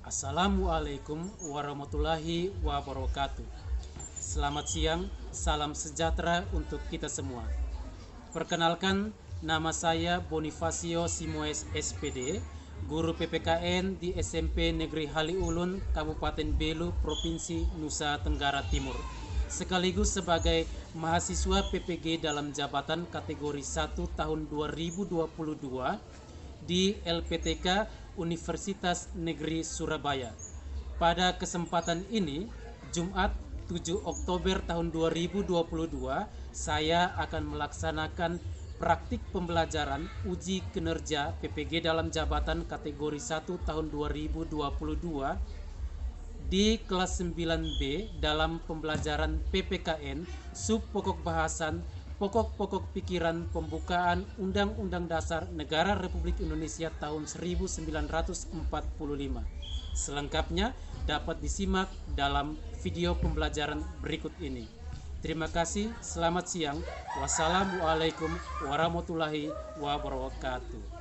Assalamualaikum warahmatullahi wabarakatuh. Selamat siang, salam sejahtera untuk kita semua. Perkenalkan, nama saya Bonifacio Simoes SPD, guru PPKN di SMP Negeri Haliulun, Kabupaten Belu, Provinsi Nusa Tenggara Timur. Sekaligus sebagai mahasiswa PPG dalam jabatan kategori 1 tahun 2022 di LPTK Universitas Negeri Surabaya. Pada kesempatan ini, Jumat 7 Oktober tahun 2022, saya akan melaksanakan praktik pembelajaran uji kinerja PPG dalam jabatan kategori 1 tahun 2022 di kelas 9B dalam pembelajaran PPKN sub pokok bahasan pokok-pokok pikiran pembukaan Undang-Undang Dasar Negara Republik Indonesia tahun 1945. Selengkapnya dapat disimak dalam video pembelajaran berikut ini. Terima kasih, selamat siang. Wassalamualaikum warahmatullahi wabarakatuh.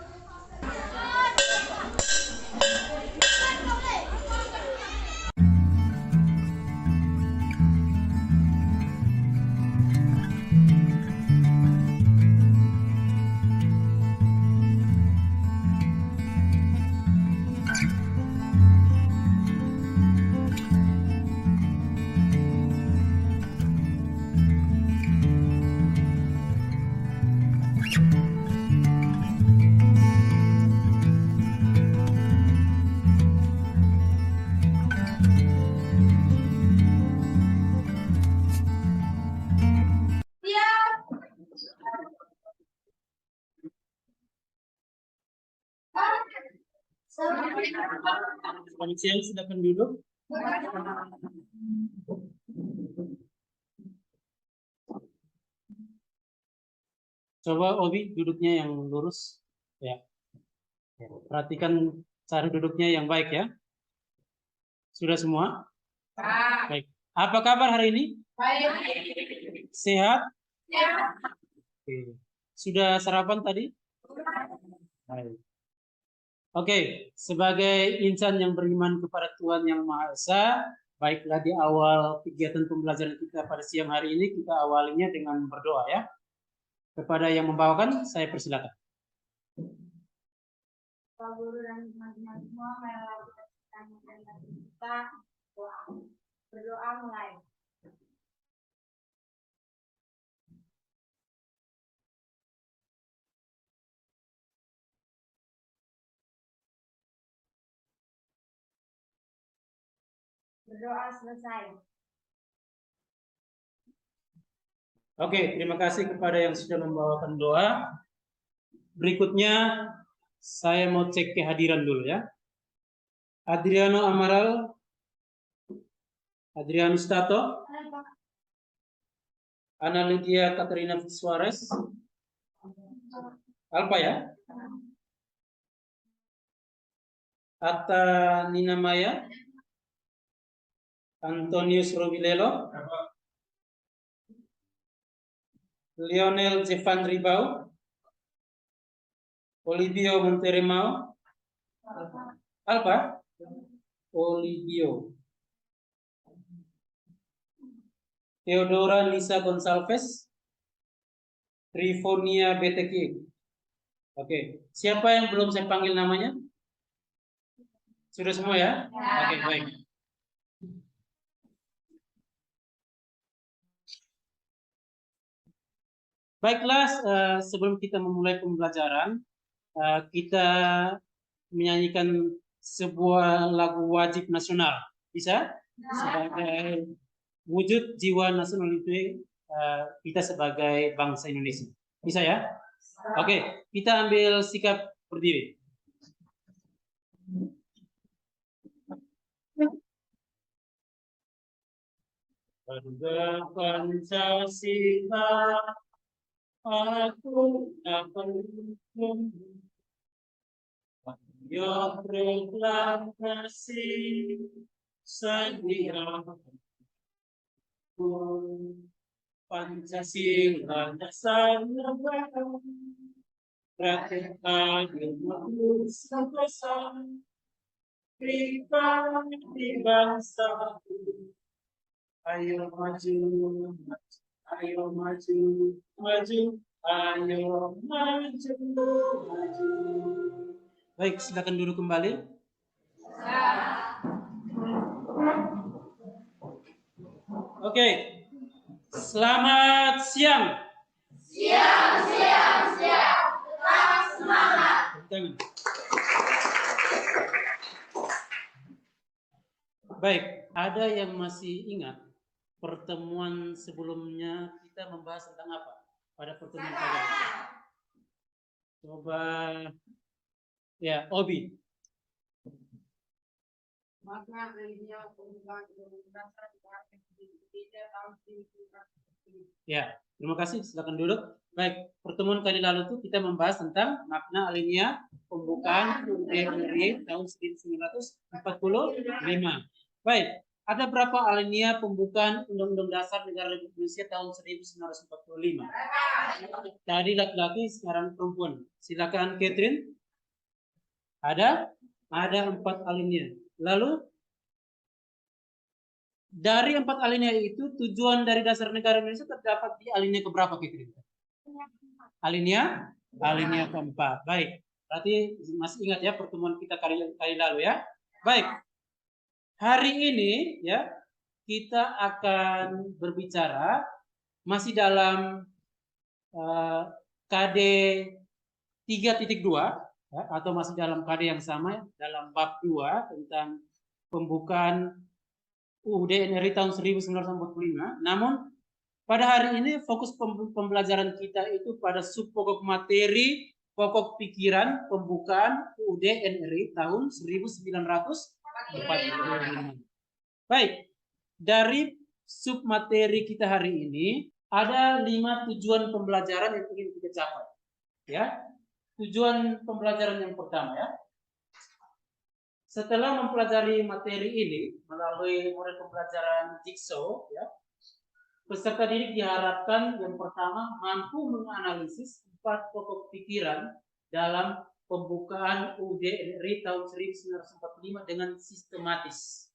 Selamat siang, silakan duduk. Coba Obi duduknya yang lurus. Ya. Perhatikan cara duduknya yang baik ya. Sudah semua? Baik. Apa kabar hari ini? Baik. Sehat? Ya. Oke. Sudah sarapan tadi? Baik. Oke, sebagai insan yang beriman kepada Tuhan Yang Maha Esa, baiklah di awal kegiatan pembelajaran kita pada siang hari ini, kita awalinya dengan berdoa ya. Kepada yang membawakan, saya persilakan. Pak Guru dan teman-teman semua, kita berdoa mulai. Berdoa selesai. Oke, terima kasih kepada yang sudah membawakan doa. Berikutnya, saya mau cek kehadiran dulu ya. Adriano Amaral, Adrianus Tato, Ana Lydia Katerina Suarez, Alpa ya. Atta Nina Maya, Antonius Robilelo, Lionel Jevan Ribau, Olivio Monteremao, Alpa, Olivio, Theodora Lisa Gonçalves, Trifonia BTQ. Oke, siapa yang belum saya panggil namanya? Sudah semua ya? Oke, baik. Baiklah, sebelum kita memulai pembelajaran, kita menyanyikan sebuah lagu wajib nasional. Bisa? Sebagai wujud jiwa nasional itu kita sebagai bangsa Indonesia. Bisa ya? Oke, kita ambil sikap berdiri. Harga Pancasila, aku akan yo proklamasi sedia Pancasila dasar negara, rakyat adil makmur sentosa, pribadi bangsa. Ayo maju, ayo maju, maju, ayo maju, maju. Baik, silakan duduk kembali. Oke, selamat siang. Siang. Tetap semangat. Baik, ada yang masih ingat pertemuan sebelumnya kita membahas tentang apa? Pada pertemuan kali ini. Coba, ya, Obi. Makna alinea pembukaan dasar Indonesia tahun 1945. Ya, terima kasih. Silakan duduk. Baik, pertemuan kali lalu itu kita membahas tentang makna alinea pembukaan UUD tahun 1945. Baik, ada berapa alinea pembukaan Undang-Undang Dasar Negara Republik Indonesia tahun 1945? Tadi laki-laki, sekarang perempuan. Silakan Catherine. Ada 4 alinea. Lalu dari 4 alinea itu tujuan dari dasar negara Indonesia terdapat di alinea keberapa, Catherine? Alinea keempat. Baik, berarti masih ingat ya pertemuan kita kali lalu ya. Baik, hari ini ya kita akan berbicara masih dalam KD 3.2 ya, atau masih dalam KD yang sama dalam bab 2 tentang pembukaan UUD NRI tahun 1945. Namun pada hari ini fokus pembelajaran kita itu pada sub pokok materi, pokok pikiran pembukaan UUD NRI tahun 1945. Baik, dari sub materi kita hari ini ada 5 tujuan pembelajaran yang ingin kita capai. Ya, tujuan pembelajaran yang pertama ya. Setelah mempelajari materi ini melalui model pembelajaran Jigsaw, ya, peserta didik diharapkan yang pertama mampu menganalisis 4 pokok pikiran dalam pembukaan UUD NRI tahun 1945 dengan sistematis.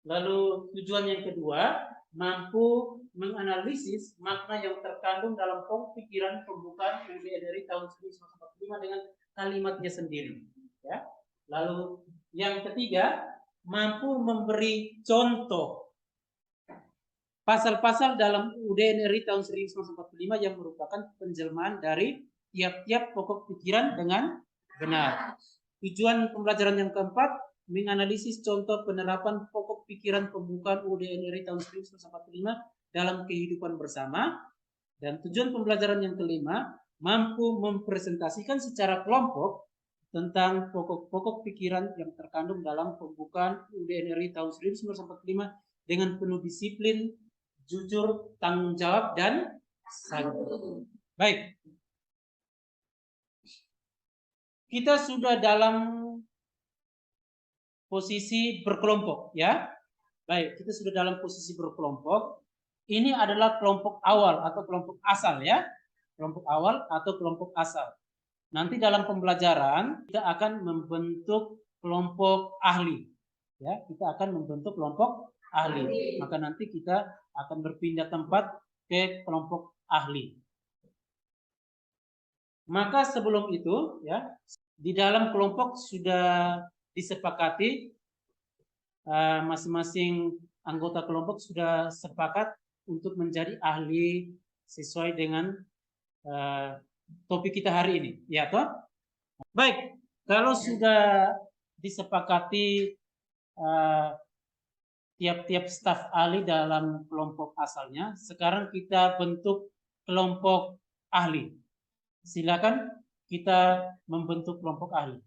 Lalu tujuan yang kedua, mampu menganalisis makna yang terkandung dalam pokok pikiran pembukaan UUD NRI tahun 1945 dengan kalimatnya sendiri. Ya. Lalu yang ketiga, mampu memberi contoh pasal-pasal dalam UUD NRI tahun 1945 yang merupakan penjelmaan dari tiap-tiap pokok pikiran dengan benar. Tujuan pembelajaran yang keempat, menganalisis contoh penerapan pokok pikiran pembukaan UUD NRI tahun 1945 dalam kehidupan bersama. Dan tujuan pembelajaran yang kelima, mampu mempresentasikan secara kelompok tentang pokok-pokok pikiran yang terkandung dalam pembukaan UUD NRI tahun 1945 dengan penuh disiplin, jujur, tanggung jawab, dan santun. Baik, kita sudah dalam posisi berkelompok, ya. Baik, kita sudah dalam posisi berkelompok. Ini adalah kelompok awal atau kelompok asal, ya. Kelompok awal atau kelompok asal. Nanti dalam pembelajaran kita akan membentuk kelompok ahli, ya. Kita akan membentuk kelompok ahli. Maka nanti kita akan berpindah tempat ke kelompok ahli. Maka sebelum itu, ya, di dalam kelompok sudah disepakati, masing-masing anggota kelompok sudah sepakat untuk menjadi ahli sesuai dengan topik kita hari ini, ya toh? Baik, kalau sudah disepakati tiap-tiap staf ahli dalam kelompok asalnya, sekarang kita bentuk kelompok ahli. Silakan kita membentuk kelompok ahli.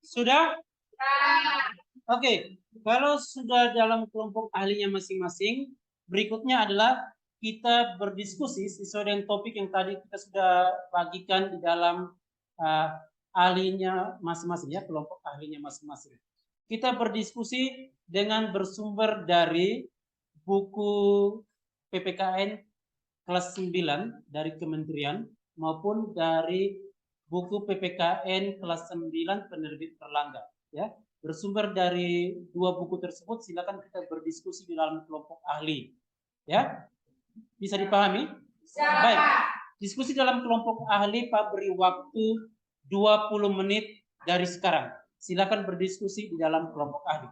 Sudah? Oke, kalau sudah dalam kelompok ahlinya masing-masing, berikutnya adalah kita berdiskusi sesuai dengan topik yang tadi kita sudah bagikan di dalam ahlinya masing-masing, ya, kelompok ahlinya masing-masing. Kita berdiskusi dengan bersumber dari buku PPKN kelas 9 dari kementerian maupun dari buku PPKN kelas 9 penerbit Erlangga, ya. Bersumber dari dua buku tersebut, silakan kita berdiskusi di dalam kelompok ahli, ya. Bisa dipahami? Baik. Diskusi dalam kelompok ahli Pak beri waktu 20 menit dari sekarang. Silakan berdiskusi di dalam kelompok ahli.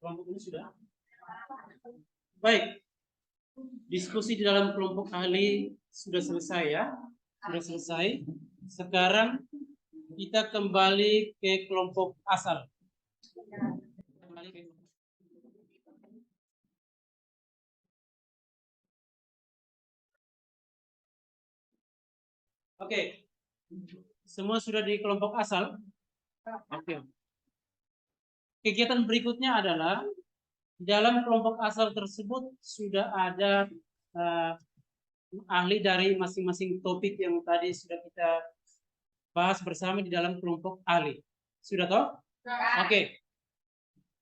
Kelompok ini sudah baik. Diskusi di dalam kelompok ahli sudah selesai, ya. Sudah selesai. Sekarang kita kembali ke kelompok asal. Oke. Semua sudah di kelompok asal? Oke. Kegiatan berikutnya adalah di dalam kelompok asal tersebut sudah ada ahli dari masing-masing topik yang tadi sudah kita bahas bersama di dalam kelompok ahli. Sudah toh? Oke.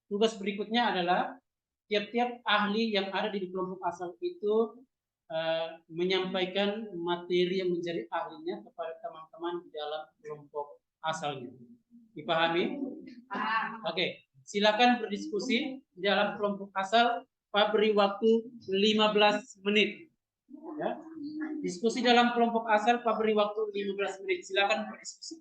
Tugas berikutnya adalah tiap-tiap ahli yang ada di kelompok asal itu menyampaikan materi yang menjadi ahlinya kepada teman-teman di dalam kelompok asalnya. Dipahami? Oke. Silakan berdiskusi di dalam kelompok asal. Pak beri waktu 15 menit. Ya. Diskusi dalam kelompok asal Pak beri waktu 15 menit. Silakan berdiskusi.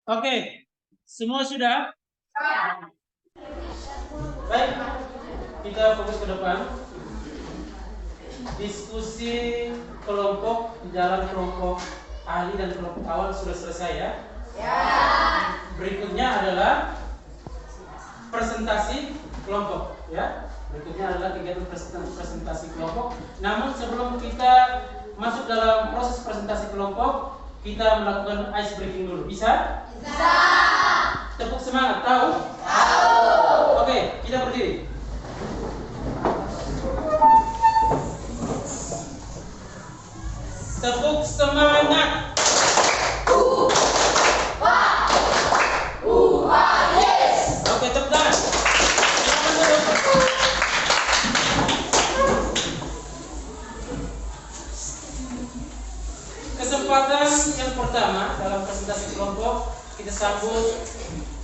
Oke, semua sudah? Baik, kita fokus ke depan. Diskusi kelompok di dalam kelompok ahli dan kelompok awal sudah selesai, ya? Ya. Berikutnya adalah presentasi kelompok, ya. Berikutnya adalah kegiatan presentasi kelompok. Namun sebelum kita masuk dalam proses presentasi kelompok, kita melakukan ice breaking dulu. Bisa? Bisa. Tepuk semangat. Tahu? Tahu. Oke, kita berdiri. Tepuk semangat. Yes. Oke, tepuk tangan. Silakan duduk. Kesempatan yang pertama dalam presentasi kelompok, kita sambut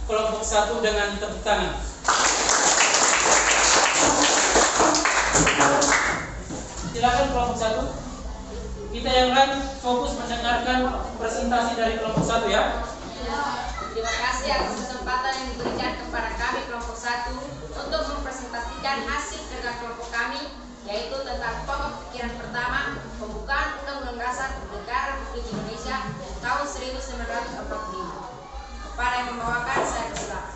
kelompok 1 dengan tepuk tangan. Silakan kelompok 1. Kita yang lain fokus mendengarkan presentasi dari kelompok 1, ya. Terima kasih atas kesempatan yang diberikan kepada kami kelompok 1 untuk mempresentasikan hasil kerja kelompok kami, yaitu tentang pokok pikiran pertama pembukaan Undang-Undang Dasar Negara Republik Indonesia tahun 1945. Kepada yang membawakan, saya persilakan.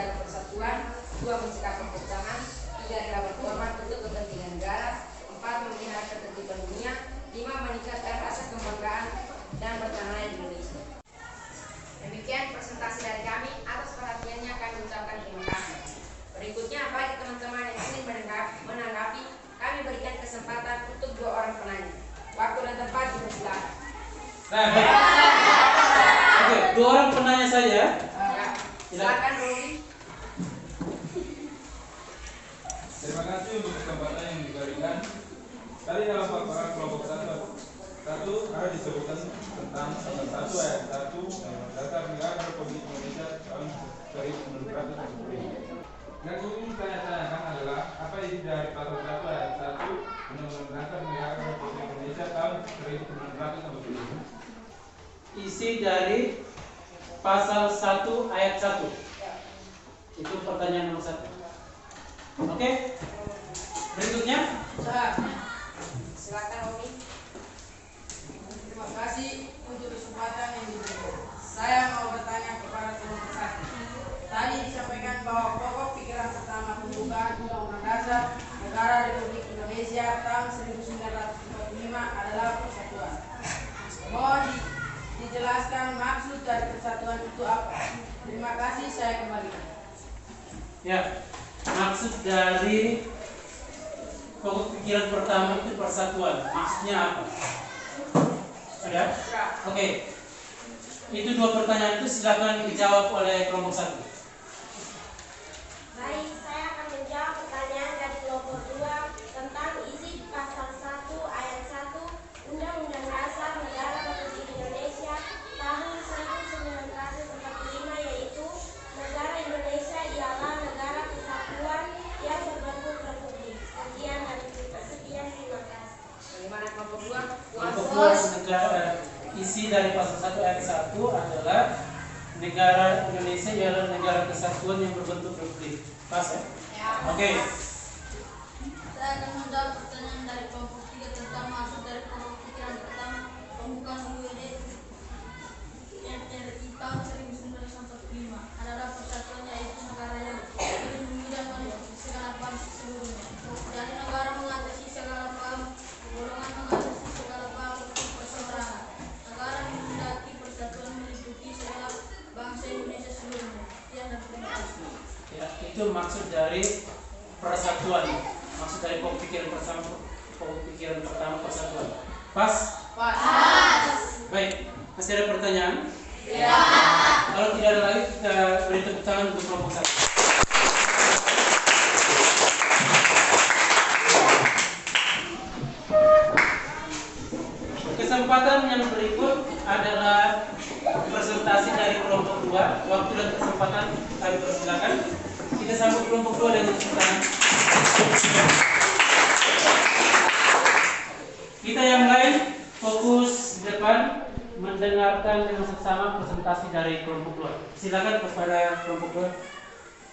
menjaga persatuan, 2. mencegah perpecahan, 3. adalah berkorban untuk kepentingan negara, 4. memelihara ketertiban dunia, 5. meningkatkan rasa kebanggaan dan bertanah di Indonesia. Demikian presentasi dari kami. Atas perhatiannya kami ucapkan terima kasih. Berikutnya bagi teman-teman yang ingin menanggapi, kami berikan kesempatan untuk 2 orang penanya. Waktu dan tempat dipersilakan. Oke, 2 orang penanya saja. Ya, silakan Robi. Terima kasih untuk kesempatan yang diberikan. Tadi dalam paparan kelompok 1 ada disebutkan tentang pasal 1 ayat 1 Dasar Negara Republik Indonesia tahun 1945. Yang ingin saya tanyakan adalah apa isi dari pasal 1 ayat 1 Undang-Undang Dasar Negara Republik Indonesia tahun 1945? Isi dari pasal 1 ayat 1. Itu pertanyaan nomor 1. Oke. Berikutnya. Silakan Robi. Terima kasih untuk kesempatan yang diberikan. Saya mau bertanya kepada kelompok 1. Tadi disampaikan bahwa pokok pikiran pertama pembukaan Undang-Undang Dasar Negara Republik Indonesia tahun 1945 adalah persatuan. Mohon dijelaskan maksud dari persatuan itu apa? Terima kasih, saya kembalikan. Ya, maksud dari pokok pikiran pertama itu persatuan. Maksudnya apa? Sudah? Oke. Itu 2 pertanyaan itu silakan dijawab oleh kelompok 1. Baik, saya akan menjawab pertanyaan dari kelompok 2 tentang isi pasal 1 ayat 1 Undang-Undang Dasar Negara Republik Indonesia tahun 1945, yaitu negara Indonesia ialah negara kesatuan yang berbentuk republik. Sekian terima kasih. Bagaimana kelompok 2? Kelompok 2 negara isi dari pasal 1 ayat 1 adalah negara Indonesia ialah negara kesatuan yang berbentuk republik. Pas ya? Oke. Saya akan menjawab pertanyaan dari kelompok 3 tentang maksud dari pokok pikiran pertama pembukaan UUD RI tahun 1945 adalah persatuan, yaitu negara yang melindungi dan mengikuti segala bangsa seluruhnya. Jadi negara mengatasi segala paham golongan, mengatasi segala paham perseorangan. Negara menghendaki persatuan meliputi segala bangsa Indonesia seluruhnya. Sekian dan terima kasih. Ya, itu maksud dari persatuan. Maksud dari pokok pikiran pertama persatuan. Pas? Pas. Baik. Masih ada pertanyaan? Ya. Kalau tidak ada lagi, kita beri tepuk tangan untuk kelompok 1. Kesempatan yang berikut adalah presentasi dari kelompok 2. Waktu dan kesempatan kami persilakan. Kita sambut kelompok 2 dengan tepuk tangan. Kita yang lain fokus di depan mendengarkan dengan seksama presentasi dari kelompok 2. Silakan kepada kelompok 2.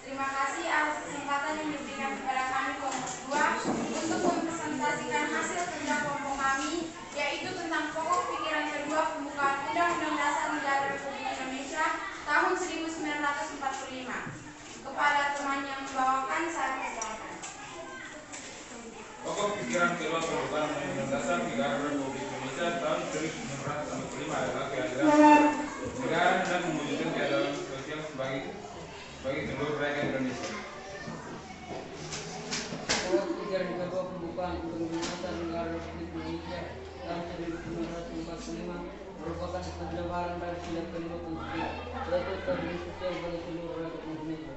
Terima kasih atas kesempatan yang diberikan kepada kami kelompok 2 untuk mempresentasikan hasil kerja kelompok kami, yaitu tentang pokok pikiran kedua pembukaan Undang-Undang Dasar Negara Republik Indonesia tahun 1945. Kepada teman yang membawakan, saya persilakan. Pokok pikiran kedua pembukaan Undang-Undang Dasar Negara Republik Indonesia tahun 1945 adalah keadilan negara dan mewujudkan keadilan sosial bagi seluruh rakyat Indonesia. Pokok pikiran kedua pembukaan Undang-Undang Dasar Negara Republik Indonesia tahun 1945 merupakan penjabaran dari sila kelima konstitusi, yaitu keadilan sosial bagi seluruh rakyat Indonesia.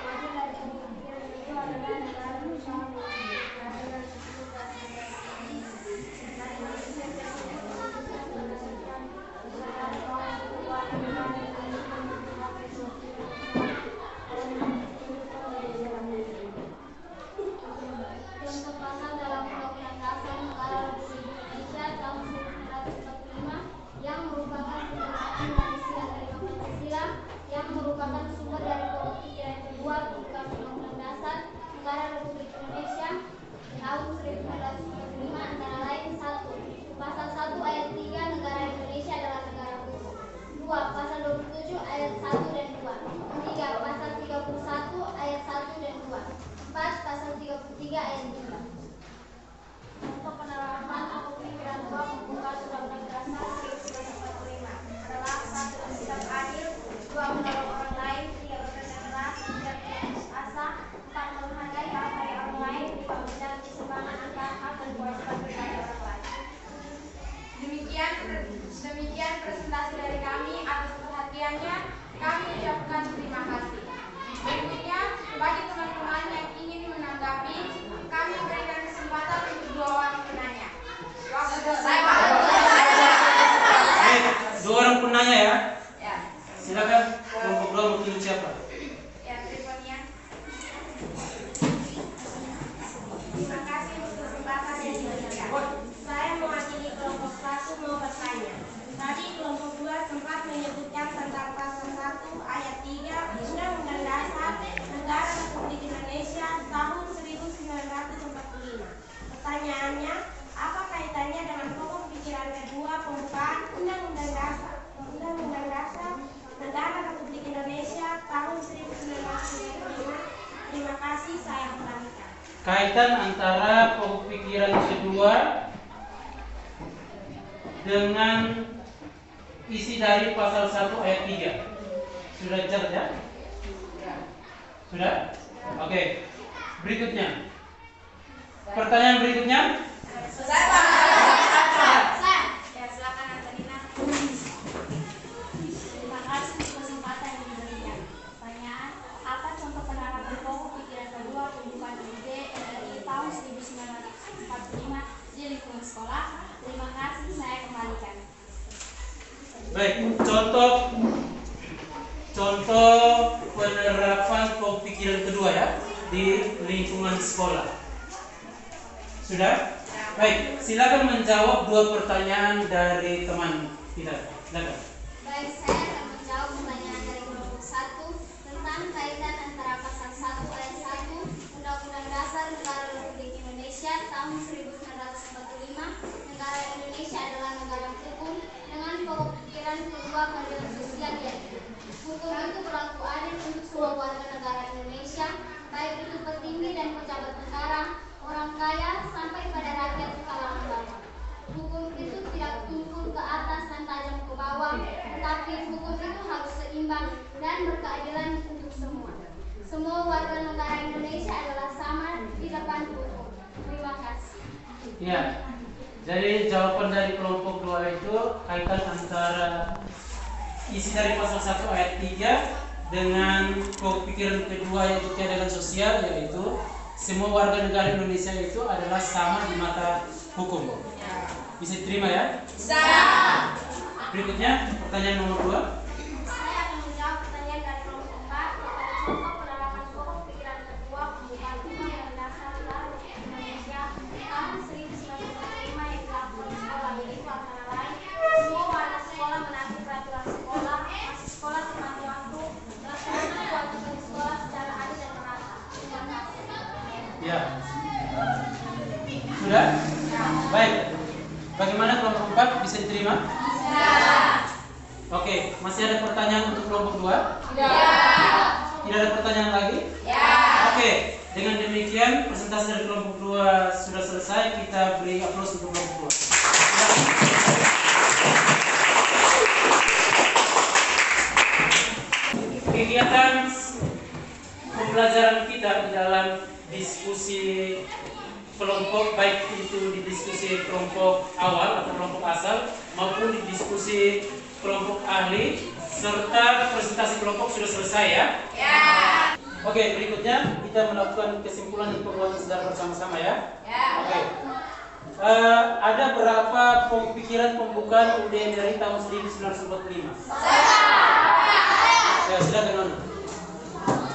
Hasil dari pokok pikiran kedua adalah negara berusaha mewujudkan keadilan sosial bagi contoh pasal dalam Undang-Undang Dasar Negara Republik Indonesia tahun 1945 yang merupakan penerapan dari sila kelima Pancasila yang merupakan sumber kasih saya kembalikan. Kaitan antara pokok pikiran kedua dengan isi dari pasal 1 ayat 3. Sudah dicatat ya? Sudah? Oke. Berikutnya. Pertanyaan berikutnya. Ya, silakan Antonina. Terima kasih untuk kesempatan yang diberikan. Pertanyaan, apa contoh penerapan pokok pikiran kedua pembukaan UUD RI tahun 1945 di lingkungan sekolah? Terima kasih, saya kembalikan. Baik, contoh penerapan pokok pikiran kedua ya di lingkungan sekolah. Sudah? Baik, silakan menjawab 2 pertanyaan dari teman kita. Silakan. Baik, saya akan menjawab pertanyaan dari kelompok 1 tentang kaitan antara pasal 1 ayat 1 Undang-Undang Dasar Negara Republik Indonesia tahun 1945, negara Indonesia adalah negara hukum, dengan pokok pikiran kedua keadilan sosial yaitu hukum itu berlaku adil untuk semua warga negara Indonesia, baik itu petinggi dan pejabat negara, orang kaya sampai pada rakyat kalangan bawah. Hukum itu tidak tumpul ke atas dan tajam ke bawah, tetapi hukum itu harus seimbang dan berkeadilan untuk semua. Semua warga negara Indonesia adalah sama di depan hukum. Terima kasih. Ya. Jadi jawaban dari kelompok 2 itu kaitan antara isi dari pasal 1 ayat 3 dengan pokok pikiran kedua yaitu keadilan sosial, yaitu semua warga negara Indonesia itu adalah sama di mata hukum. Bisa diterima ya? Bisa. Berikutnya pertanyaan nomor 2. Saya akan menjawab pertanyaan dari kelompok 4 kepada contoh penerapan pokok pikiran kedua pembukaan Undang-Undang Dasar Indonesia tahun 1945 yang dilakukan di sekolah, yaitu antara lain semua warga sekolah menaati peraturan sekolah, masih sekolah tepat waktu, melaksanakan kewajiban sekolah secara adil dan merata. Terima kasih. Ya. Sudah? Baik. Bagaimana kelompok 4 bisa diterima? Oke, masih ada pertanyaan untuk kelompok 2? Tidak ada pertanyaan lagi? Oke, dengan demikian presentasi dari kelompok 2 sudah selesai. Kita beri aplaus untuk kelompok 2. Kegiatan pembelajaran kita di dalam diskusi kelompok, baik itu di diskusi kelompok awal atau kelompok asal maupun di diskusi kelompok ahli serta presentasi kelompok sudah selesai ya? Oke, berikutnya kita melakukan kesimpulan dan penguatan secara bersama-sama ya? Oke. Ada berapa pokok pikiran pembukaan UUD RI tahun 1945? Ya, silakan Nona.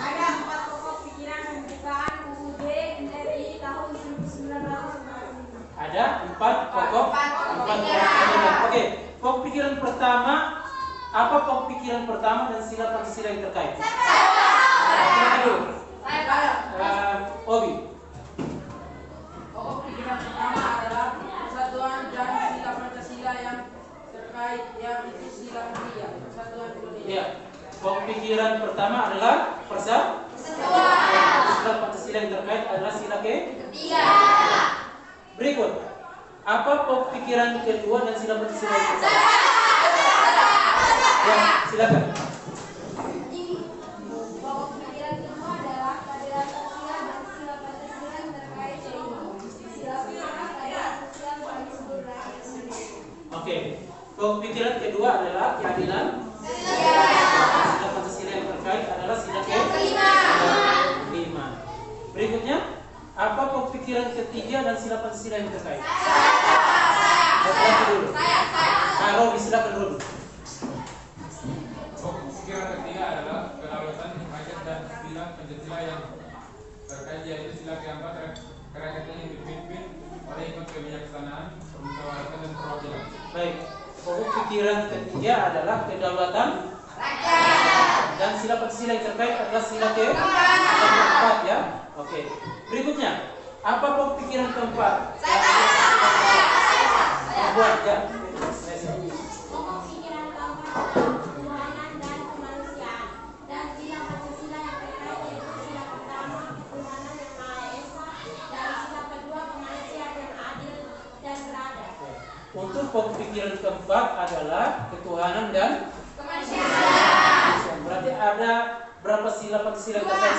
Ada 4 pokok pikiran pembukaan UUD RI tahun 1945. Ada 4 pokok pikiran. Oke, pokok pikiran pertama, apa pokok pikiran pertama dan sila Pancasila yang terkait? Obi. Pokok pikiran pertama adalah persatuan dan sila Pancasila yang terkait, yang itu sila ketiga, persatuan Indonesia. Ya. Pokok pikiran pertama adalah persatuan. Sila Pancasila yang terkait adalah sila ketiga. Berikut, apa pokok pikiran kedua dan sila Pancasila yang terkait? Ya, silakan. Pokok pikiran kedua adalah keadilan sosial dan sila Pancasila yang terkait, yaitu sila pertama keadilan sosial bagi seluruh rakyat Indonesia. Oke. Pokok pikiran kedua adalah keadilan. Sila Pancasila yang terkait adalah sila kelima. Berikutnya, apa pokok pikiran ketiga dan sila Pancasila yang terkait? Saya. Robi, silakan Robi. Pokok pikiran ketiga adalah kedaulatan rakyat dan sila Pancasila yang terkait, yaitu sila keempat kerakyatan yang dipimpin oleh hikmat kebijaksanaan, permusyawaratan dan perwakilan. Baik. Pokok pikiran ketiga adalah kedaulatan rakyat dan sila Pancasila yang terkait adalah sila keempat ya. Oke. Berikutnya, apa pokok pikiran keempat? Buat ya. Pokok pikiran keempat adalah ketuhanan dan kemanusiaan dan sila Pancasila yang terkait, yaitu sila pertama ketuhanan pokok pikiran keempat adalah ketuhanan dan kemanusiaan. Berarti ada berapa sila Pancasila yang terkait?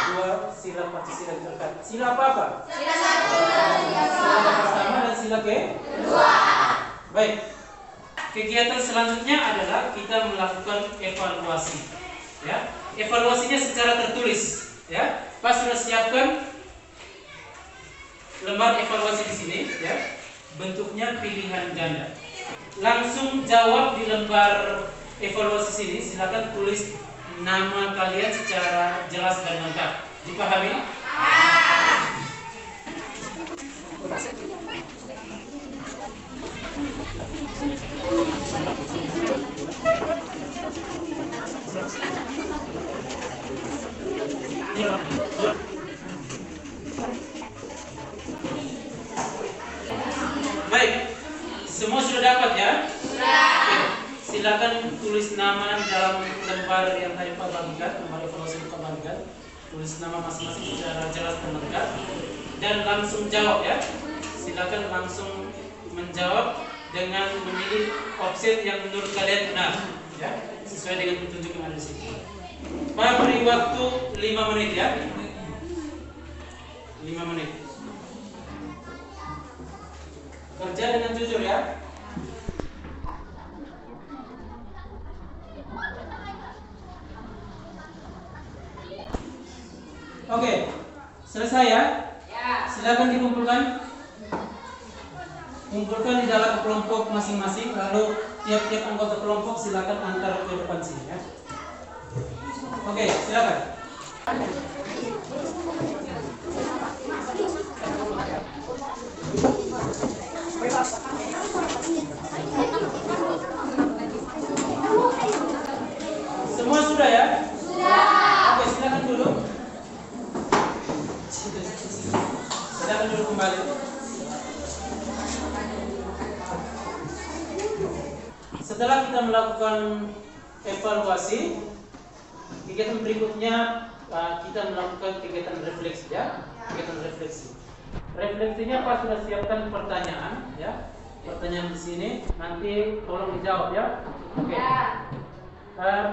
Dua sila Pancasila yang terkait. Sila apa? Sila 1 dan sila Sila pertama dan sila kedua. Baik. Kegiatan selanjutnya adalah kita melakukan evaluasi. Ya, evaluasinya secara tertulis. Ya, Pak sudah siapkan lembar evaluasi di sini. Ya, bentuknya pilihan ganda. Langsung jawab di lembar evaluasi sini. Silakan tulis nama kalian secara jelas dan lengkap. Dipahami? Baik, semua sudah dapat ya? Oke, silakan tulis nama dalam lembar yang tadi Pak bagikan, lembar evaluasi yang Pak bagikan. Tulis nama masing-masing secara jelas dan lengkap dan langsung jawab ya. Silakan langsung menjawab dengan memilih opsi yang menurut kalian benar ya, sesuai dengan petunjuk yang ada di sini. Pak beri waktu 5 menit ya. 5 menit. Kerja dengan jujur ya. Oke, selesai ya? Silakan dikumpulkan. Kumpulkan di dalam kelompok masing-masing, lalu tiap-tiap anggota kelompok silakan antar ke depan sini ya. Oke, silakan. Semua sudah ya? Sudah. Oke, silakan dulu. Silakan dulu kembali. Setelah kita melakukan evaluasi, kegiatan berikutnya kita melakukan kegiatan refleksi ya. Kegiatan refleksi. Refleksinya Pak sudah siapkan pertanyaan ya. Pertanyaan di sini nanti tolong dijawab ya. Oke.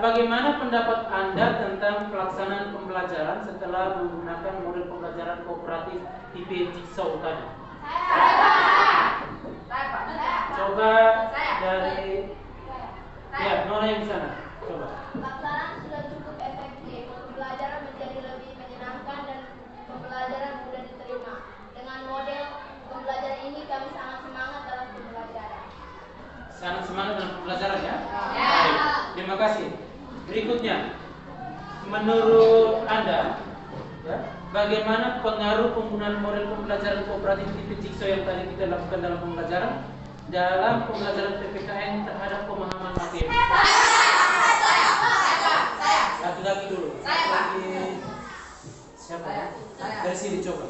Bagaimana pendapat Anda tentang pelaksanaan pembelajaran setelah menggunakan model pembelajaran kooperatif tipe jigsaw tadi? Coba dari Nora yang di sana. Coba. Pelaksanaan sudah cukup efektif. Pembelajaran menjadi lebih menyenangkan dan pembelajaran mudah diterima. Dengan model pembelajaran ini kami sangat semangat dalam pembelajaran. Sangat semangat dalam pembelajaran ya? Baik, terima kasih. Berikutnya, menurut Anda, ya, bagaimana pengaruh penggunaan model pembelajaran kooperatif tipe jigsaw yang tadi kita lakukan dalam pembelajaran PPKN terhadap pemahaman materi? Laki-laki dulu. Siapa ya? Dari sini coba.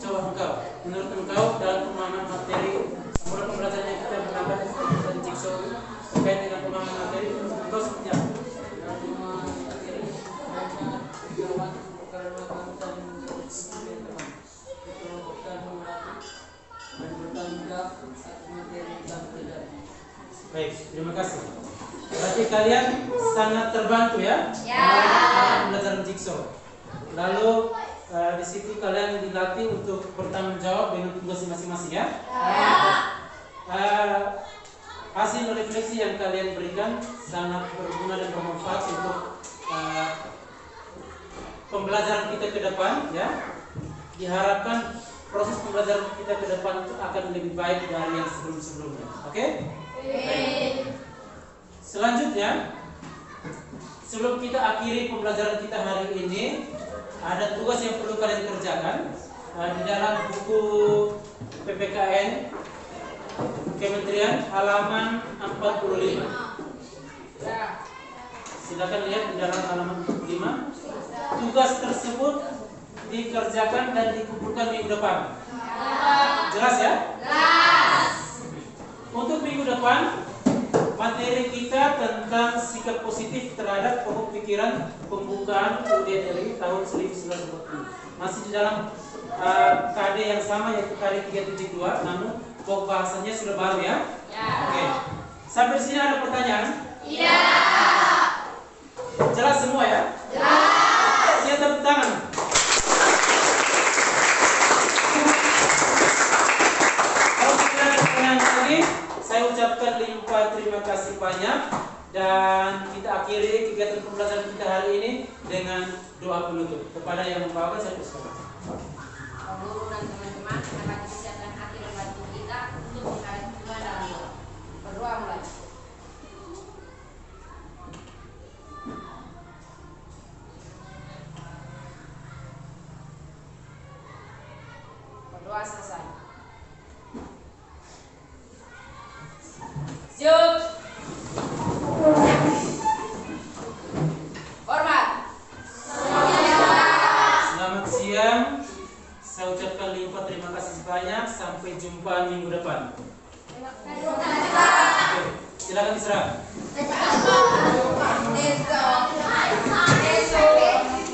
Coba engkau. Menurut engkau dalam pemahaman materi model pembelajaran yang kita gunakan dan jigsaw terkait dengan pemahaman materi, engkau seperti apa? Baik, terima kasih. Berarti kalian sangat terbantu ya? Dalam pembelajaran jigsaw. Lalu di situ kalian dilatih untuk bertanggung jawab dengan tugas masing-masing ya? Hasil refleksi yang kalian berikan sangat berguna dan bermanfaat untuk pembelajaran kita ke depan ya. Diharapkan proses pembelajaran kita ke depan itu akan lebih baik dari yang sebelum-sebelumnya. Oke? Baik. Selanjutnya, sebelum kita akhiri pembelajaran kita hari ini, ada tugas yang perlu kalian kerjakan di dalam buku PPKN Kementerian halaman 45. Silakan lihat di dalam halaman 45. Tugas tersebut dikerjakan dan dikumpulkan minggu depan. Jelas ya? Jelas. Untuk minggu depan, materi kita tentang sikap positif terhadap pokok pikiran pembukaan UDRI tahun 1940. Masih di dalam KD yang sama yaitu KD 372, namun pokok bahasanya sudah baru ya? Ya. Oke. Sampai di sini ada pertanyaan? Iya. Jelas semua ya? Jelas. Siap tepuk tangan. Kalau tidak ada pertanyaan lagi, saya ucapkan limpah terima kasih banyak dan kita akhiri kegiatan pembelajaran kita hari ini dengan doa penutup. Kepada yang membawakan saya persilakan. Bapak Guru dan teman-teman, dapat disiapkan hati dan batin kita untuk menghadapi Tuhan dalam doa. Berdoa mulai. Berdoa selesai. Siap. Hormat. Selamat siang. Saya ucapkan limpah terima kasih banyak. Sampai jumpa minggu depan. Oke, silakan diserah.